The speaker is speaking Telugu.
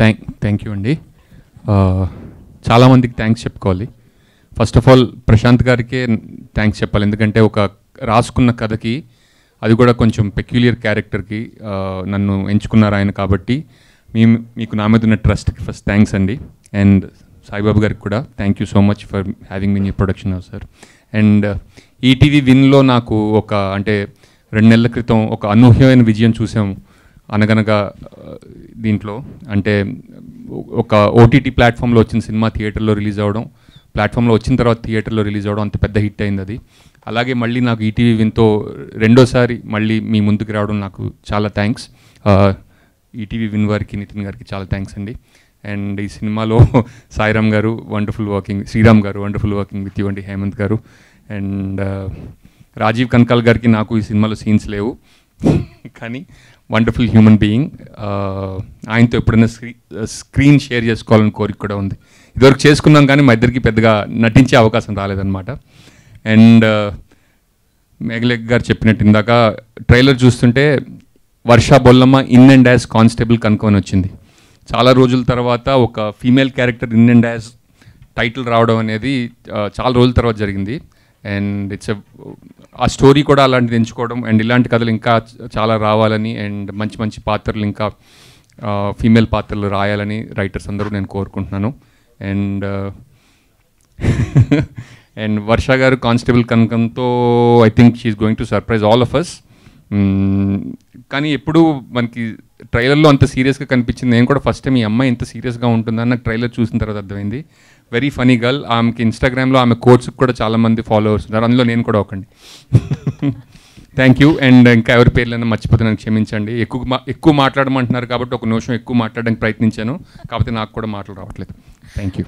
థ్యాంక్ యూ అండి. చాలామందికి థ్యాంక్స్ చెప్పుకోవాలి. ఫస్ట్ ఆఫ్ ఆల్ ప్రశాంత్ గారికే థ్యాంక్స్ చెప్పాలి, ఎందుకంటే ఒక రాసుకున్న కథకి, అది కూడా కొంచెం పెక్యులియర్ క్యారెక్టర్కి నన్ను ఎంచుకున్నారు ఆయన. కాబట్టి మీకు నా మీద ఉన్న ట్రస్ట్కి ఫస్ట్ థ్యాంక్స్ అండి. అండ్ సాయిబాబు గారికి కూడా thank you so much for having me new production house sir. And ETV విన్లో నాకు అంటే 2 నెలల క్రితం ఒక అనూహ్యమైన విజయం చూసాము. అనగనగా దీంట్లో అంటే ఒక ఓటీటీ ప్లాట్ఫామ్లో వచ్చిన సినిమా థియేటర్లో రిలీజ్ అవ్వడం, ప్లాట్ఫామ్లో వచ్చిన తర్వాత థియేటర్లో రిలీజ్ అవ్వడం, అంత పెద్ద హిట్ అయింది అది. అలాగే మళ్ళీ నాకు ఈటీవీ విన్తో రెండోసారి మళ్ళీ మీ ముందుకు రావడం నాకు చాలా థ్యాంక్స్. ఈటీవీ విన్ వారికి, నితిన్ గారికి చాలా థ్యాంక్స్ అండి. అండ్ ఈ సినిమాలో సాయిరామ్ గారు వండర్ఫుల్ వర్కింగ్, శ్రీరామ్ గారు వండర్ఫుల్ వర్కింగ్ విత్ యూ అండి, హేమంత్ గారు. అండ్ రాజీవ్ కనకాల్ గారికి నాకు ఈ సినిమాలో సీన్స్ లేవు, కానీ వండర్ఫుల్ హ్యూమన్ బీయింగ్. ఆయనతో ఎప్పుడైనా స్క్రీన్ షేర్ చేసుకోవాలని కోరిక కూడా ఉంది. ఇదివరకు చేసుకున్నాం కానీ మా ఇద్దరికి పెద్దగా నటించే అవకాశం రాలేదన్నమాట. అండ్ మేఘలేఖ గారు చెప్పినట్టు ఇందాక ట్రైలర్ చూస్తుంటే వర్షా Bollamma in and as constable కనుక్కొని వచ్చింది. చాలా రోజుల తర్వాత ఒక female character in and as title రావడం అనేది చాలా రోజుల తర్వాత జరిగింది. అండ్ ఆ స్టోరీ కూడా అలాంటిది ఎంచుకోవడం, అండ్ ఇలాంటి కథలు ఇంకా చాలా రావాలని, అండ్ మంచి మంచి పాత్రలు ఇంకా ఫీమేల్ పాత్రలు రాయాలని రైటర్స్ అందరూ నేను కోరుకుంటున్నాను. అండ్ అండ్ వర్ష గారు కానిస్టేబుల్ కనకంతో I think she's going to surprise all of us. కానీ ఎప్పుడు మనకి ట్రైలర్లో అంత సీరియస్గా కనిపించింది. నేను కూడా ఫస్ట్ టైం ఈ అమ్మాయి ఇంత సీరియస్గా ఉంటుందని నాకు ట్రైలర్ చూసిన తర్వాత అర్థమైంది. Very funny girl. ఆమెకి ఇన్స్టాగ్రామ్లో ఆమె కోర్స్కి కూడా చాలామంది ఫాలోవర్స్ ఉన్నారు, అందులో నేను కూడా ఒకండి. Thank you. అండ్ ఇంకా ఎవరి పేర్లైనా మర్చిపోతే నన్ను క్షమించండి. ఎక్కువ మాట్లాడమంటున్నారు కాబట్టి ఒక నిమిషం ఎక్కువ మాట్లాడడానికి ప్రయత్నించాను, కాకపోతే నాకు కూడా మాటలు రావట్లేదు. Thank you.